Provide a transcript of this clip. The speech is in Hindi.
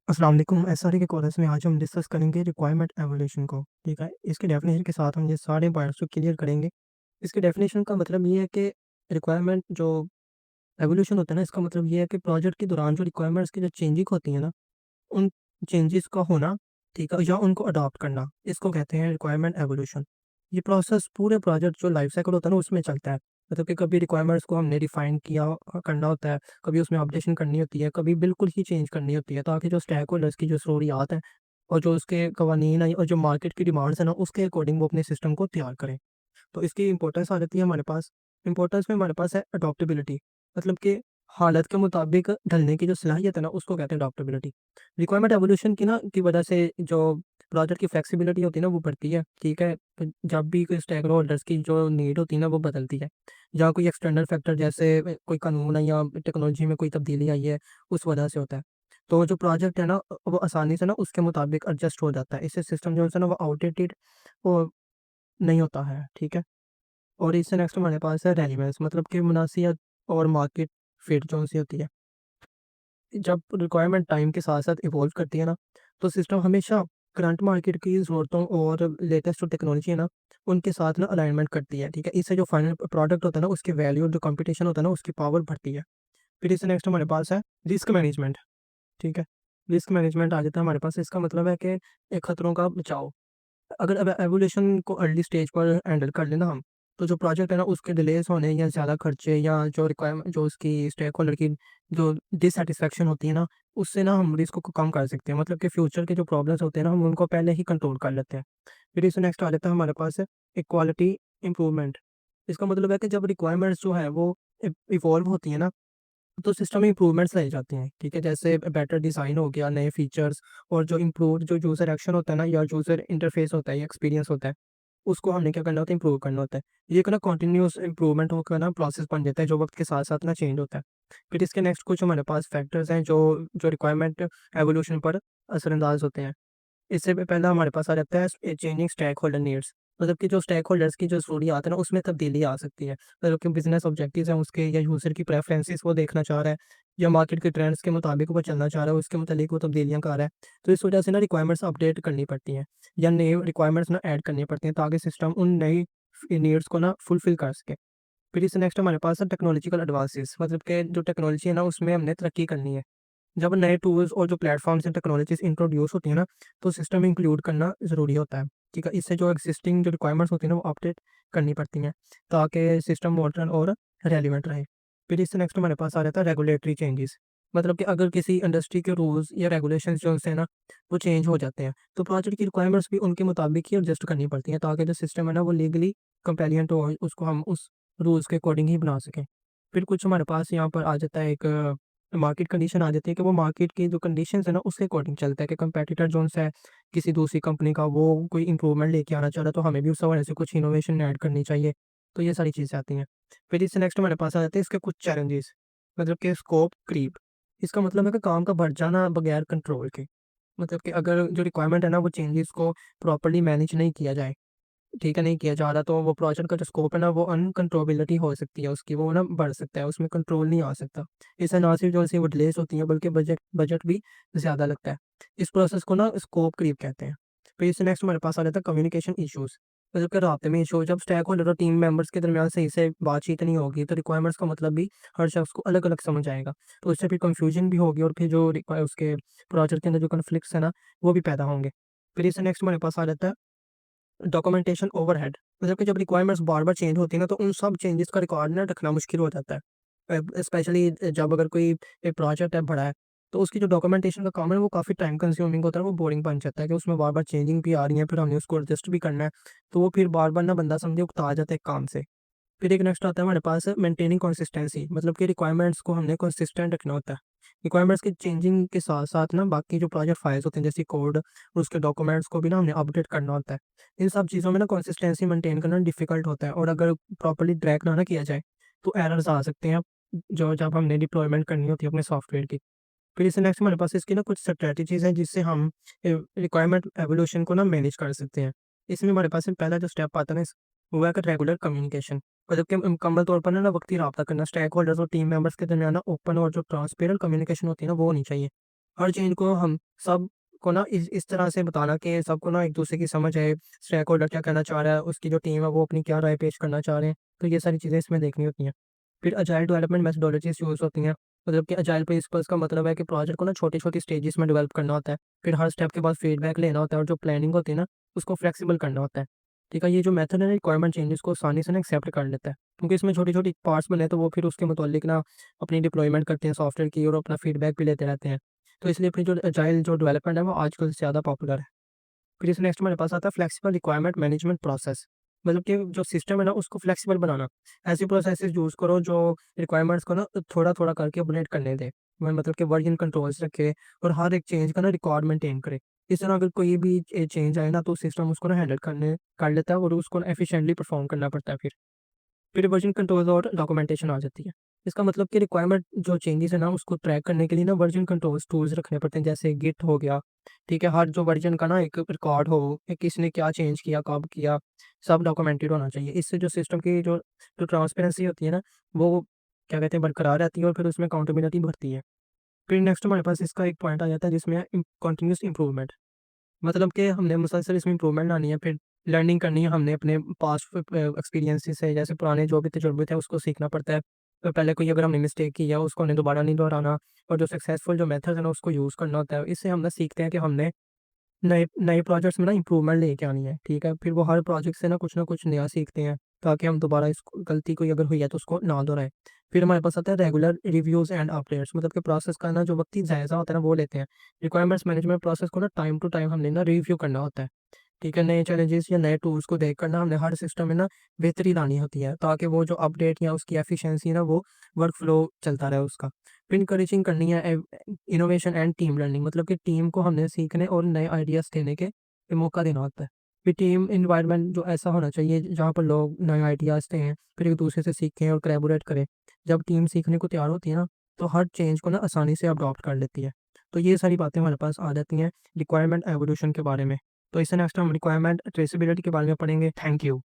अस्सलाम वालेकुम एसआरए के कॉलेज में आज हम डिस्कस करेंगे रिक्वायरमेंट एवोल्यूशन को। ठीक है, इसके डेफिनेशन के साथ हम ये सारे पॉइंट्स को क्लियर करेंगे। इसके डेफिनेशन का मतलब ये है कि रिक्वायरमेंट जो एवोल्यूशन होता है ना, इसका मतलब ये है कि प्रोजेक्ट के दौरान जो रिक्वायरमेंट्स की जो चेंजिंग होती है ना, उन चेंजेस का होना, ठीक है, या उनको अडॉप्ट करना, इसको कहते हैं रिक्वायरमेंट एवोल्यूशन। ये प्रोसेस पूरे प्रोजेक्ट जो लाइफ साइकिल होता है ना, उसमें चलता है। मतलब कि कभी रिक्वायरमेंट्स को हमने डिफाइन किया करना होता है, कभी उसमें अपडेशन करनी होती है, कभी बिल्कुल ही चेंज करनी होती है, ताकि जो स्टेक होल्डर्स की जो ज़रूरियात हैं और जो उसके कवानीन हैं और जो मार्केट की डिमांड्स हैं ना, उसके अकॉर्डिंग वो अपने सिस्टम को तैयार करें। तो इसकी इम्पोर्टेंस आ जाती है हमारे पास। इम्पोर्टेंस में हमारे पास है अडॉप्टेबिलिटी, मतलब कि हालत के मुताबिक ढलने की जो सलाहियत है ना, उसको कहते हैं अडॉप्टेबिलिटी। रिक्वायरमेंट एवोल्यूशन की वजह से जो प्रोजेक्ट की फ्लेक्सिबिलिटी होती है ना, वो बढ़ती है। ठीक है, तो जब भी कोई स्टेक होल्डर्स की जो नीड होती है ना, वो बदलती है, या कोई एक्सटर्नल फैक्टर जैसे कोई कानून है या टेक्नोलॉजी में कोई तब्दीली आई है, उस वजह से होता है। तो जो प्रोजेक्ट है ना, वो आसानी से ना उसके मुताबिक एडजस्ट हो जाता है। इससे सिस्टम जो है ना, वो आउटडेटेड वो नहीं होता है। ठीक है, और इससे नेक्स्ट हमारे पास है रेलेवेंस, मतलब कि मुनासियत और मार्केट फिट जो-सी होती है। जब रिक्वायरमेंट टाइम के साथ-साथ इवॉल्व करती है ना, तो सिस्टम हमेशा करंट मार्केट की ज़रूरतों और लेटेस्ट जो टेक्नोलॉजी है ना, उनके साथ ना अलाइनमेंट करती है। ठीक है? इससे जो फाइनल प्रोडक्ट होता है ना, उसकी वैल्यू और जो कॉम्पिटिशन होता है ना, उसकी पावर बढ़ती है। फिर इससे नेक्स्ट हमारे पास है रिस्क मैनेजमेंट। ठीक है? रिस्क मैनेजमेंट आ जाता है हमारे पास। इसका मतलब है कि खतरों का बचाव। अगर अब एवोल्यूशन को अर्ली स्टेज पर हैंडल कर लें ना हम, तो जो प्रोजेक्ट है ना, उसके डिलेज़ होने या ज़्यादा खर्चे या जो रिक्वायरमेंट जो उसकी स्टेक होल्डर की जो डिससैटिस्फैक्शन होती है ना, उससे ना हम रिस्क को कम कर सकते हैं। मतलब कि फ्यूचर के जो प्रॉब्लम्स होते हैं ना, हम उनको पहले ही कंट्रोल कर लेते हैं। फिर इससे नेक्स्ट आ जाता है हमारे पास इक्वालिटी इम्प्रूवमेंट। इसका मतलब है कि जब रिक्वायरमेंट्स जो है वो इवॉल्व होती है ना, तो सिस्टम में इम्प्रूवमेंट्स लाई जाती हैं। ठीक है, जैसे बेटर डिज़ाइन हो गया, नए फीचर्स और जो इम्प्रूव्ड जो यूज़र एक्शन होता है ना, या यूज़र इंटरफेस होता है या एक्सपीरियंस होता है, उसको हमने क्या करना होता है, इम्प्रूव करना होता है। ये एक ना कंटिन्यूअस इम्प्रूवमेंट होकर ना प्रोसेस बन जाता है, जो वक्त के साथ साथ ना चेंज होता है। फिर इसके नेक्स्ट कुछ हमारे पास फैक्टर्स हैं जो जो रिक्वायरमेंट एवोल्यूशन पर असरअंदाज होते हैं। इससे पहला हमारे पास आ जाता है चेंजिंग स्टेक होल्डर नीड्स, मतलब कि जो स्टेक होल्डर्स की जो ज़रूरियात है ना, उसमें तब्दीली आ सकती है। मतलब कि बिज़नेस ऑब्जेक्टिव्स हैं उसके, या यूज़र की प्रेफ़रेंसेस वो देखना चाह रहा है, या मार्केट के ट्रेंड्स के मुताबिक वो चलना चाह रहा है, उसके मुताबिक वो तब्दीलियाँ कर रहा है। तो इस वजह से ना रिक्वायरमेंट्स अपडेट करनी पड़ती हैं, या नई रिक्वायरमेंट्स ना ऐड करनी पड़ती हैं, ताकि सिस्टम उन नई नीड्स को ना फुलफ़िल कर सके। फिर इससे नेक्स्ट हमारे पास है टेक्नोलॉजिकल एडवांसेस, मतलब कि जो टेक्नोलॉजी है ना, उसमें हमने तरक्की करनी है। जब नए टूल्स और जो प्लेटफ़ॉर्म्स एंड टेक्नोलॉजीज़ इंट्रोड्यूस होती है ना, तो सिस्टम में इंक्लूड करना ज़रूरी होता है। ठीक है? इससे जो एक्सिस्टिंग जो रिक्वायरमेंट्स होती है ना, वो अपडेट करनी पड़ती हैं, ताकि सिस्टम मॉडर्न और रेलेवेंट रहे। फिर इससे नेक्स्ट हमारे पास आ जाता है रेगुलेटरी चेंजेस, मतलब कि अगर किसी इंडस्ट्री के रूल्स या रेगुलेशंस जो है ना, वो चेंज हो जाते हैं, तो प्रोजेक्ट की रिक्वायरमेंट्स भी उनके मुताबिक ही एडजस्ट करनी पड़ती हैं, ताकि जो सिस्टम है ना, वो लीगली कंप्लायंट हो, उसको हम उस रूल्स के अकॉर्डिंग ही बना सकें। फिर कुछ हमारे पास यहाँ पर आ जाता है एक मार्केट कंडीशन आ जाती है, कि वो मार्केट की जो कंडीशंस है ना, उसके अकॉर्डिंग चलता है, कि कंपटीटर जोन-सा है किसी दूसरी कंपनी का, वो कोई इंप्रूवमेंट लेके आना चाह रहा है, तो हमें भी उस हवाले से कुछ इनोवेशन ऐड करनी चाहिए। तो ये सारी चीज़ें आती हैं। फिर इससे नेक्स्ट हमारे पास आ जाते हैं इसके कुछ चैलेंजेस, मतलब कि स्कोप क्रीप। इसका मतलब है कि काम का बढ़ जाना बगैर कंट्रोल के। मतलब कि अगर जो रिक्वायरमेंट है ना, वो चेंजेस को प्रॉपर्ली मैनेज नहीं किया जाए, ठीक है, नहीं किया जा रहा, तो वो प्रोजेक्ट का जो स्कोप है ना, वो अनकंट्रोलेबिलिटी हो सकती है उसकी, वो ना बढ़ सकता है, उसमें कंट्रोल नहीं आ सकता। इससे ना सिर्फ जो सी वो डिलेस होती हैं, बल्कि बजट बजट भी ज़्यादा लगता है। इस प्रोसेस को ना स्कोप क्रीप कहते हैं। फिर इससे नेक्स्ट हमारे पास आ जाता है कम्युनिकेशन इश्यूज़, मतलब कि राब्ते में इशू। जब स्टेक होल्डर और टीम मेंबर्स के दरमियान सही से बातचीत नहीं होगी, तो रिक्वायरमेंट्स का मतलब भी हर शख्स को अलग-अलग समझ आएगा। तो इससे फिर कन्फ्यूजन भी होगी, और फिर जो उसके प्रोजेक्ट के अंदर जो कॉन्फ्लिक्ट्स है ना, वो भी पैदा होंगे। फिर इससे नेक्स्ट हमारे पास आ जाता है डॉक्यूमेंटेशन ओवरहेड, मतलब कि जब रिक्वायरमेंट्स बार-बार चेंज होती है ना, तो उन सब चेंजेस का रिकॉर्ड ना रखना मुश्किल हो जाता है। स्पेशली जब अगर कोई एक प्रोजेक्ट है बड़ा है, तो उसकी जो डॉक्यूमेंटेशन का काम है, वो काफ़ी टाइम कंज्यूमिंग होता है, वो बोरिंग बन जाता है, कि उसमें बार-बार चेंजिंग भी आ रही है, फिर हमने उसको एडजस्ट भी करना है, तो वो फिर बार-बार ना बंदा समझे उकता जाता है काम से। फिर एक नेक्स्ट आता है हमारे पास मेंटेनिंग कंसिस्टेंसी, मतलब कि रिक्वायरमेंट्स को हमने कंसिस्टेंट रखना होता है। रिक्वायरमेंट्स के चेंजिंग के साथ-साथ ना बाकी जो प्रोजेक्ट फाइल्स होते हैं, जैसे कोड और उसके डॉक्यूमेंट्स को भी ना हमने अपडेट करना होता है। इन सब चीज़ों में ना कंसिस्टेंसी मेंटेन करना डिफ़िकल्ट होता है, और अगर प्रॉपर्ली ट्रैक ना किया जाए, तो एरर्स आ सकते हैं, जो जब हमने डिप्लॉयमेंट करनी होती है अपने सॉफ्टवेयर की। फिर इससे नेक्स्ट हमारे पास इसकी ना कुछ स्ट्रैटेजीज़ हैं, जिससे हम रिक्वायरमेंट एवोल्यूशन को ना मैनेज कर सकते हैं। इसमें हमारे पास पहला जो स्टेप आता है ना, वो है कि रेगुलर कम्युनिकेशन, मतलब कि मुकम्मल तौर पर ना वक़्ती राब्ता करना। स्टेक होल्डर्स और टीम मेंबर्स के दरमियान ना ओपन और जो ट्रांसपेरेंट कम्युनिकेशन होती है ना, वो होनी चाहिए। हर चीज़ को हम सबको ना इस तरह से बताना कि सबको ना एक-दूसरे की समझ आए, स्टेक होल्डर क्या कहना चाह रहा है, उसकी जो टीम है वो अपनी क्या राय पेश करना चाह रहे हैं। तो ये सारी चीज़ें इसमें देखनी होती हैं। फिर अजाइल डेवलपमेंट मेथोडोलॉजीज़ यूज़ होती हैं। मतलब कि अजाइल प्रिंसिपल्स का मतलब है कि प्रोजेक्ट को ना छोटी-छोटी स्टेजेस में डेवलप करना होता है। फिर हर स्टेप के बाद फीडबैक लेना होता है और जो प्लानिंग होती है ना, उसको फ्लेक्सिबल करना होता है। ठीक है? ये जो मेथड है ना रिक्वायरमेंट चेंजेस को आसानी से ना एक्सेप्ट कर लेता है। क्योंकि इसमें छोटी-छोटी पार्ट्स बने हैं तो वो फिर उसके मुतालिक ना अपनी डिप्लॉयमेंट करते हैं सॉफ्टवेयर की और अपना फीडबैक भी लेते रहते हैं। तो इसलिए फिर जो अजाइल जो डेवलपमेंट है वो आजकल ज़्यादा पॉपुलर है। फिर इस नेक्स्ट हमारे पास आता है फ्लेक्सिबल रिक्वायरमेंट मैनेजमेंट प्रोसेस। मतलब कि जो सिस्टम है ना उसको फ्लेक्सिबल बनाना। ऐसी प्रोसेसेस यूज़ करो जो रिक्वायरमेंट्स को ना थोड़ा-थोड़ा करके अपडेट करने दें। मतलब कि वर्जन कंट्रोल्स रखे और हर एक चेंज का ना रिकॉर्ड मेंटेन करे। इस तरह अगर कोई भी चेंज आए ना तो सिस्टम उसको ना हैंडल करने कर लेता है और उसको एफिशिएंटली परफॉर्म करना पड़ता है फिर वर्जन कंट्रोल और डॉक्यूमेंटेशन आ जाती है। इसका मतलब कि रिक्वायरमेंट जो चेंजेस है ना उसको ट्रैक करने के लिए ना वर्जन कंट्रोल्स टूल्स रखने पड़ते हैं जैसे गिट हो गया, ठीक है? हर जो वर्जन का ना एक रिकॉर्ड हो कि किसने क्या चेंज किया, कब किया, सब डॉक्यूमेंटेड होना चाहिए। इससे जो सिस्टम की जो ट्रांसपेरेंसी होती है ना, वो क्या कहते हैं बरकरार रहती है और फिर उसमें अकाउंटेबिलिटी बढ़ती है। फिर नेक्स्ट हमारे पास इसका एक पॉइंट आ जाता है जिसमें है कंटीन्यूअस इम्प्रूवमेंट। मतलब कि हमने मुसलसल इसमें इम्प्रूवमेंट लानी है, फिर लर्निंग करनी है हमने अपने पास्ट एक्सपीरियंसेस से, जैसे पुराने जो भी तजुर्बे थे उसको सीखना पड़ता है। तो पहले कोई अगर हमने मिस्टेक की है उसको हमने दोबारा नहीं दोहराना और जो सक्सेसफुल जो मेथड है ना उसको यूज़ करना होता है। इससे हम ना सीखते हैं कि हमने नए नए प्रोजेक्ट्स में ना इम्प्रूवमेंट लेके आनी है, ठीक है? फिर वो हर प्रोजेक्ट से ना कुछ नया सीखते हैं, ताकि हम दोबारा इस गलती कोई अगर हुई है तो उसको ना दोहराएँ। फिर हमारे पास आता है रेगुलर रिव्यूज़ एंड अपडेट्स। मतलब कि प्रोसेस का ना जो वक़्ती जायज़ा होता है ना वो लेते हैं। रिक्वायरमेंट्स मैनेजमेंट प्रोसेस को ना टाइम टू टाइम हमने ना रिव्यू करना होता है। ठीक है, नए चैलेंजेस या नए टूल्स को देखकर ना हमने हर सिस्टम में ना बेहतरी लानी होती है, ताकि वो जो अपडेट या उसकी एफिशिएंसी है ना वो वर्क फ्लो चलता रहे उसका। फिर इनकरेजिंग करनी है इनोवेशन एंड टीम लर्निंग। मतलब कि टीम को हमने सीखने और नए आइडियाज़ देने के मौका देना होता है। फिर टीम एनवायरनमेंट जो ऐसा होना चाहिए जहाँ पर लोग नए आइडियाज़ दें, फिर एक दूसरे से सीखें और कोलैबोरेट करें। जब टीम सीखने को तैयार होती है ना, तो हर चेंज को ना आसानी से अडॉप्ट कर लेती है। तो ये सारी बातें हमारे पास आ जाती हैं रिक्वायरमेंट एवोल्यूशन के बारे में। तो इससे नेक्स्ट हम रिक्वायरमेंट ट्रेसेबिलिटी के बारे में पढ़ेंगे। Thank you.